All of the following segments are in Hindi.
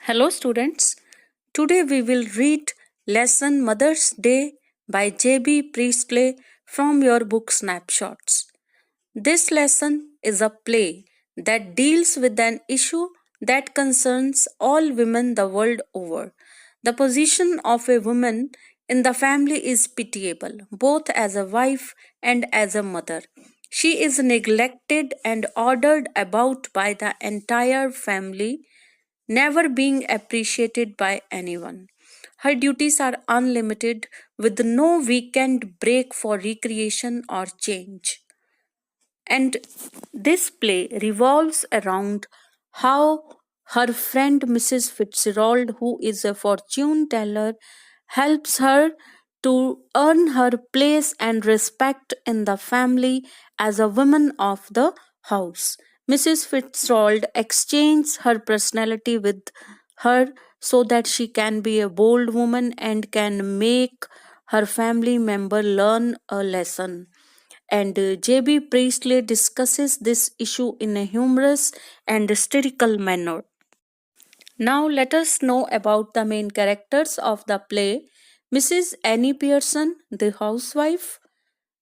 Hello, students. Today we will read lesson Mother's Day by J.B. Priestley from your book Snapshots. This lesson is a play that deals with an issue that concerns all women the world over. The position of a woman in the family is pitiable, both as a wife and as a mother. She is neglected and ordered about by the entire family, never being appreciated by anyone. Her duties are unlimited, with no weekend break for recreation or change. And this play revolves around how her friend Mrs. Fitzgerald, who is a fortune teller, helps her to earn her place and respect in the family as a woman of the house. Mrs. Fitzgerald exchanges her personality with her so that she can be a bold woman and can make her family member learn a lesson. And J.B. Priestley discusses this issue in a humorous and satirical manner. Now, let us know about the main characters of the play: Mrs. Annie Pearson, the housewife;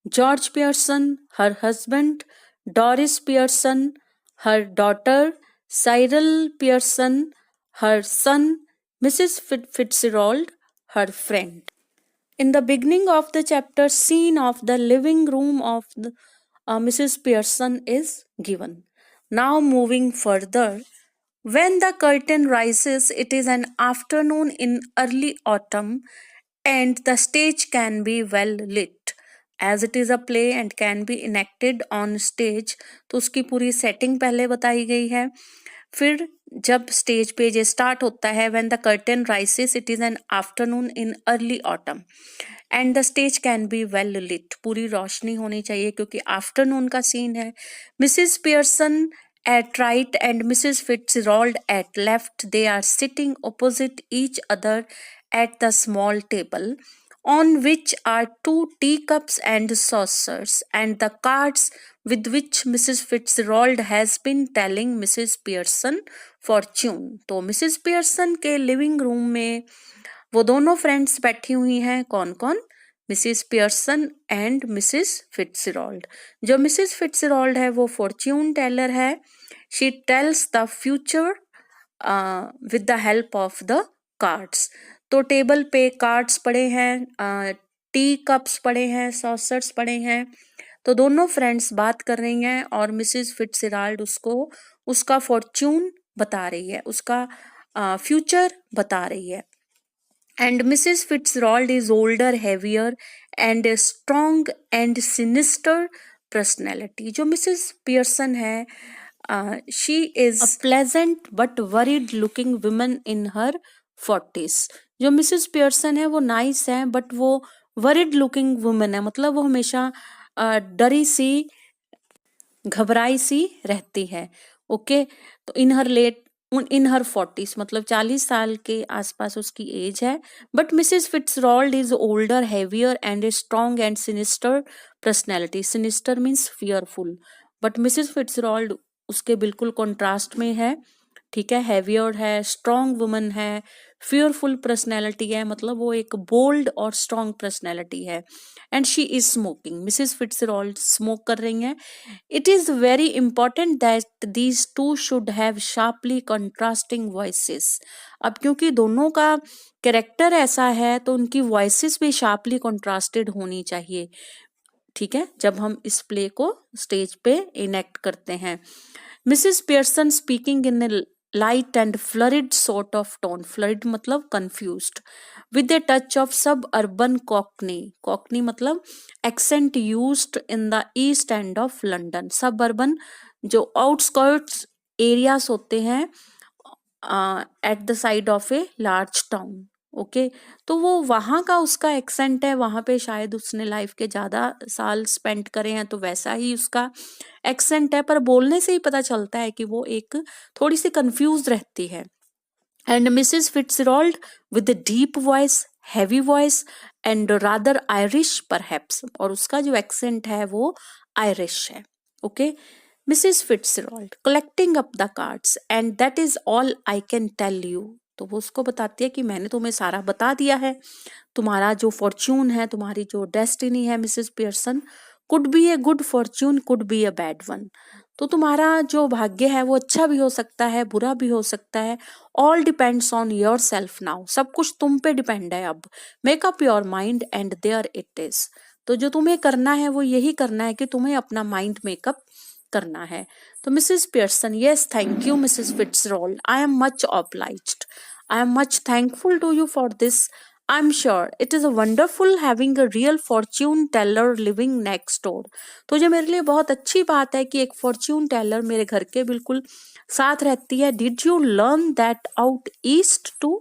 George Pearson, her husband; Doris Pearson, her daughter; Cyril Pearson, her son; Mrs. Fitzgerald, her friend. In the beginning of the chapter, scene of the living room of Mrs. Pearson is given. Now moving further, when the curtain rises, it is an afternoon in early autumn and the stage can be well lit. As it is a play and can be enacted on stage, तो उसकी पूरी setting पहले बताई गई है. फिर जब स्टेज पे ये स्टार्ट होता है, when the curtain rises, it is an afternoon in early autumn and the stage can be well lit. पूरी रोशनी होनी चाहिए क्योंकि आफ्टरनून का सीन है. Mrs. Pearson at right and Mrs. Fitzgerald at left, they are sitting opposite each other at the small table on which are two teacups and saucers and the cards with which Mrs. Fitzgerald has been telling Mrs. Pearson fortune. तो Mrs. Pearson के लिविंग रूम में वो दोनों फ्रेंड्स बैठी हुई हैं. कौन कौन? Mrs Pearson and Mrs Fitzgerald. जो मिसिस फिट्जरॉल्ड है वो फॉर्च्यून टेलर है. She tells the future with the help of the cards. तो टेबल पे कार्ड्स पड़े हैं, टी कप्स पड़े हैं, सॉसर्स पड़े हैं. तो दोनों फ्रेंड्स बात कर रही हैं और मिसिस फिट्जरॉल्ड उसको उसका फॉर्च्यून बता रही है, उसका फ्यूचर बता रही है. And Mrs. Fitzgerald is older, heavier, and a strong and sinister personality. जो Mrs. Pearson है, she is a pleasant but worried looking woman in her 40s. जो Mrs. Pearson है वो nice है but वो worried looking woman है, मतलब वो हमेशा डरी सी, घबराई सी रहती है. ओके, तो इन हर 40s मतलब 40 साल के आसपास उसकी एज है. But Mrs Fitzgerald is older, heavier and a strong and sinister personality. Sinister means fearful, but Mrs Fitzgerald उसके बिल्कुल कॉन्ट्रास्ट में है. ठीक है, हैवियर है, स्ट्रॉन्ग वुमन है, फियरफुल पर्सनैलिटी है, मतलब वो एक बोल्ड और स्ट्रॉन्ग पर्सनैलिटी है. And she is smoking. Mrs Fitzgerald smoke कर रही हैं. It is very important that these two should have sharply contrasting voices. अब क्योंकि दोनों का कैरेक्टर ऐसा है तो उनकी वॉइसेस भी शार्पली कंट्रास्टेड होनी चाहिए. ठीक है, जब हम इस प्ले को स्टेज पे इनेक्ट करते हैं. Mrs Pearson speaking in A light and flurried sort of tone. Flurried मतलब confused. With a touch of suburban cockney. Cockney मतलब accent used in the east end of London. Suburban जो outskirts areas होते हैं at the side of a large town. Okay, तो वो वहाँ का उसका एक्सेंट है, वहाँ पे शायद उसने लाइफ के ज़्यादा साल स्पेंड करे हैं तो वैसा ही उसका एक्सेंट है, पर बोलने से ही पता चलता है कि वो एक थोड़ी सी कंफ्यूज रहती है. And Mrs Fitzgerald with deep voice, heavy voice and rather Irish perhaps, और उसका जो एक्सेंट है वो आयरिश है. Okay, Mrs Fitzgerald collecting up the cards, and that is all I can tell you. तो वो उसको बताती है कि मैंने तुम्हें सारा बता दिया है, तुम्हारा जो फॉर्च्यून है, तुम्हारी जो डेस्टिनी है Mrs Pearson, could be a good Fortune, could be a bad one. तो तुम्हारा जो भाग्य है वो अच्छा भी हो सकता है, बुरा भी हो सकता है। All depends on yourself now, सब कुछ तुम पे डिपेंड है अब। Make up your mind and there it is. तो जो तुम्हें करना है वो यही करना है कि तुम्हें अपना माइंड मेकअप करना है। तो Mrs Pearson, yes thank you Mrs Fitzgerald, I am much obliged, I am much thankful to you for this. I'm sure it is a wonderful having a real fortune teller living next door. तो जो मेरे लिए बहुत अच्छी बात है कि एक फॉर्च्यून टेलर मेरे घर के बिल्कुल साथ रहती है। Did you learn that out east too?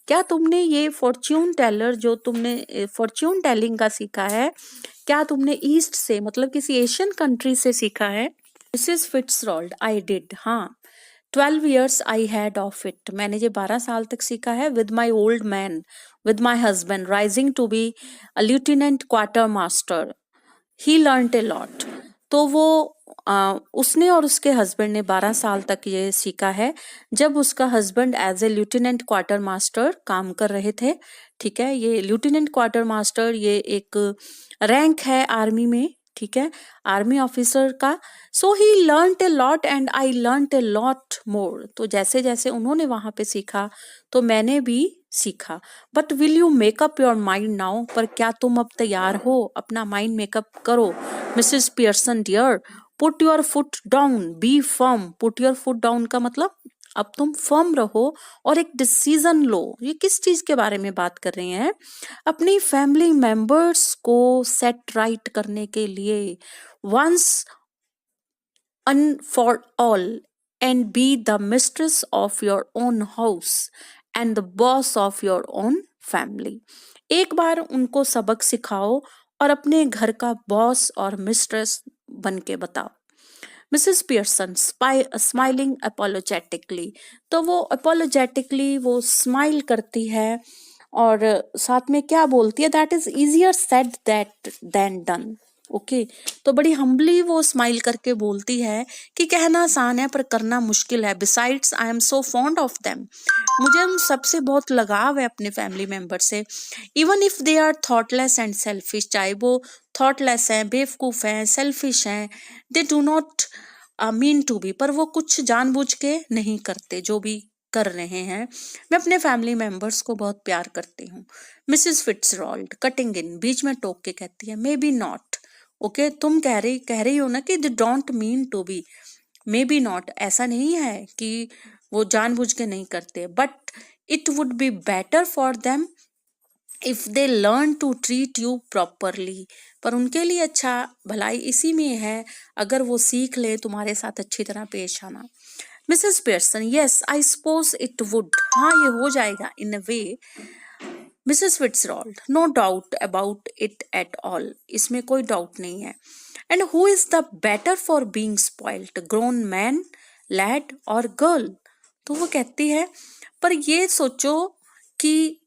क्या तुमने ये फॉर्च्यून टेलर जो तुमने फॉर्च्यून टेलिंग का सीखा है, क्या तुमने ईस्ट से मतलब किसी एशियन कंट्री से सीखा है? मिसेस फिट्जरोल्ड, आई डिड, हाँ 12 years I had of it. मैंने ये 12 साल तक सीखा है। With my old man, with my husband, rising to be a lieutenant quartermaster. He learnt a lot. तो वो उसने और उसके हस्बैंड ने 12 साल तक ये सीखा है, जब उसका husband as a lieutenant quartermaster काम कर रहे थे। ठीक है, ये ल्यूटेनेंट क्वार्टर मास्टर ये एक रैंक है आर्मी में, ठीक है, आर्मी ऑफिसर का। So he learned a lot and I learned a lot more. तो जैसे जैसे उन्होंने वहां पे सीखा तो मैंने भी सीखा। But will you make up your mind now? पर क्या तुम अब तैयार हो? अपना माइंड मेकअप करो। Mrs Pearson dear, put your foot down, be firm. Put your foot down का मतलब अब तुम फर्म रहो और एक डिसीजन लो। ये किस चीज के बारे में बात कर रहे हैं? अपनी फैमिली मेंबर्स को सेट राइट करने के लिए, once and for all, and be the mistress of your own house and the boss of your own family. एक बार उनको सबक सिखाओ और अपने घर का बॉस और मिस्ट्रेस बन के बताओ। मिसेस पियर्सन स्माइलिंग अपोलोजेटिकली, तो वो अपोलोजेटिकली वो स्माइल करती है और साथ में क्या बोलती है, that is easier said that then done. Okay, तो बड़ी हम्बली वो स्माइल करके बोलती है कि कहना आसान है पर करना मुश्किल है। Besides I am so fond of them, मुझे उन सबसे बहुत लगाव है अपने फैमिली मेंबर से। Even if they are thoughtless and selfish, चाहे वो थॉटलेस हैं, बेवकूफ हैं, सेल्फिश हैं, they do not mean to be, पर वो कुछ जानबूझ के नहीं करते जो भी कर रहे हैं। मैं अपने फैमिली मेंबर्स को बहुत प्यार करती हूँ। मिसेस फिट्जरोल्ड कटिंग इन, बीच में टोक के कहती है, मे बी नॉट। ओके, तुम कह रही हो ना कि they don't mean to be, may be not, ऐसा नहीं है कि वो जानबूझ के नहीं करते, but it would be better for them if they learn to treat you properly. पर उनके लिए अच्छा, भलाई इसी में है अगर वो सीख ले तुम्हारे साथ अच्छी तरह पेश आना। Mrs Pearson, yes I suppose it would, हाँ ये हो जाएगा in a way. Mrs Fitzgerald, no doubt about it at all, इसमें कोई डाउट नहीं है। And who is the better for being spoiled, grown man, lad और गर्ल? तो वो कहती है, पर ये सोचो कि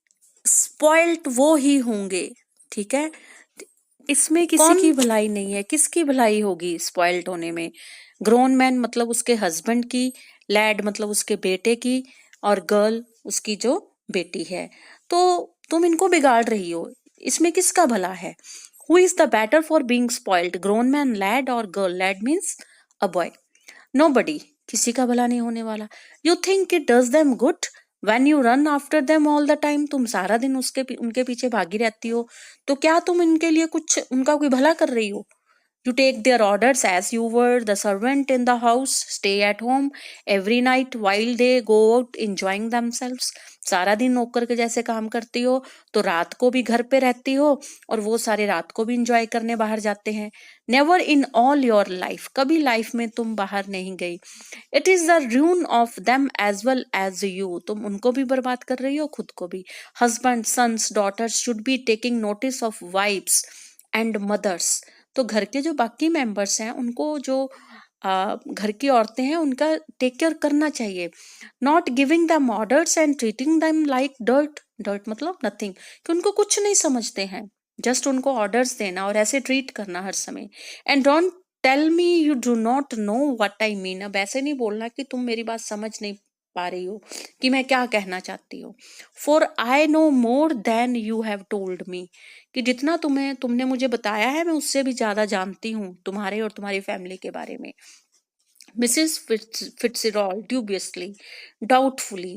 स्पॉइल्ड वो ही होंगे, ठीक है, इसमें किसी की भलाई नहीं है। किसकी भलाई होगी स्पॉइल्ड होने में? ग्रोन मैन मतलब उसके हस्बैंड की, लैड मतलब उसके बेटे की, और गर्ल उसकी जो बेटी है। तो तुम इनको बिगाड़ रही हो, इसमें किसका भला है? Who is the better for being spoiled, grown man, lad और girl? Lad means a boy. Nobody, किसी का भला नहीं होने वाला। You think it does them good when you run after them all the time, तुम सारा दिन उनके पीछे भागी रहती हो, तो क्या तुम इनके लिए कुछ उनका कोई भला कर रही हो? You take their orders as you were the servant in the house, stay at home every night while they go out enjoying themselves. सारा दिन नौकर के जैसे काम करती हो, तो रात को भी घर पे रहती हो और वो सारे रात को भी इंजॉय करने बाहर जाते हैं। Never in all your life, कभी लाइफ में तुम बाहर नहीं गई। It is the ruin of them as well as you, तुम उनको भी बर्बाद कर रही हो, खुद को भी। Husband, sons, daughters should be taking notice of wives and mothers. तो घर के जो बाकी मेंबर्स हैं उनको, जो घर की औरतें हैं उनका टेक केयर करना चाहिए। Not giving them orders and treating them like dirt, dirt मतलब नथिंग, कि उनको कुछ नहीं समझते हैं, जस्ट उनको ऑर्डर्स देना और ऐसे ट्रीट करना हर समय। And don't tell me you do not know what I mean, अब ऐसे नहीं बोलना कि तुम मेरी बात समझ नहीं पा रही हो कि मैं क्या कहना चाहती हूँ। For I know more than you have told me, कि जितना तुमने मुझे बताया है मैं उससे भी ज्यादा जानती हूँ तुम्हारे और तुम्हारी फैमिली के बारे में। Mrs. Fitzgerald dubiously, doubtfully,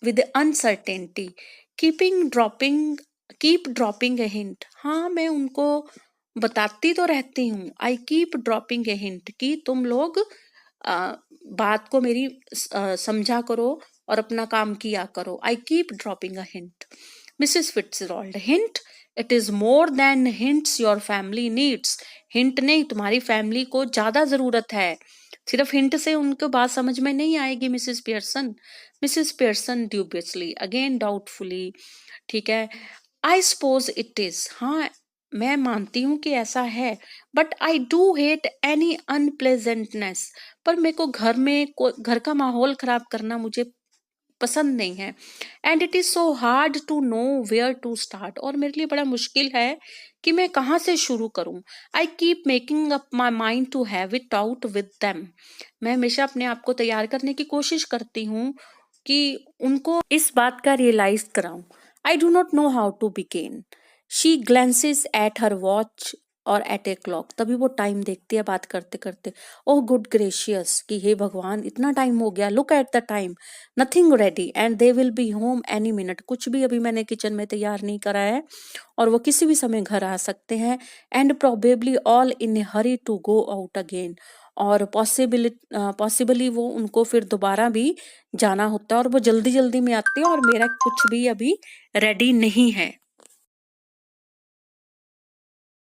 with uncertainty, keeping dropping, keep dropping a hint. हाँ, मैं उनको बताती तो रहती हूँ। I keep dropping a hint कि तुम लोग बात को मेरी समझा करो और अपना काम किया करो। I keep dropping a hint. Mrs. Fitzgerald, hint? It is more than hints your family needs. Hint नहीं, तुम्हारी फैमिली को ज्यादा जरूरत है। सिर्फ हिंट से उनको बात समझ में नहीं आएगी। मिसेस पियर्सन ड्यूबियसली, अगेन डाउटफुली, ठीक है। आई सपोज इट इज, हाँ मैं मानती हूँ कि ऐसा है। But I do hate any unpleasantness, पर मेरे को घर का माहौल खराब करना मुझे पसंद नहीं है। And it is so hard to know where to start, और मेरे लिए बड़ा मुश्किल है कि मैं कहाँ से शुरू करूं। I keep making up my mind to have it out with them, मैं हमेशा अपने आप को तैयार करने की कोशिश करती हूँ कि उनको इस बात का रियलाइज कराऊं। I do not know how to begin. She glances at her watch और एट ए क्लॉक, तभी वो टाइम देखती है बात करते करते। ओह गुड ग्रेशियस, कि हे भगवान इतना टाइम हो गया, look at the time, nothing ready and they will be home any minute, कुछ भी अभी मैंने किचन में तैयार नहीं करा है और वो किसी भी समय घर आ सकते हैं। And probably all in a hurry to go out again, और पॉसिबली वो उनको फिर दोबारा भी जाना होता है और वो जल्दी जल्दी में आते हैं और मेरा कुछ भी अभी रेडी नहीं है।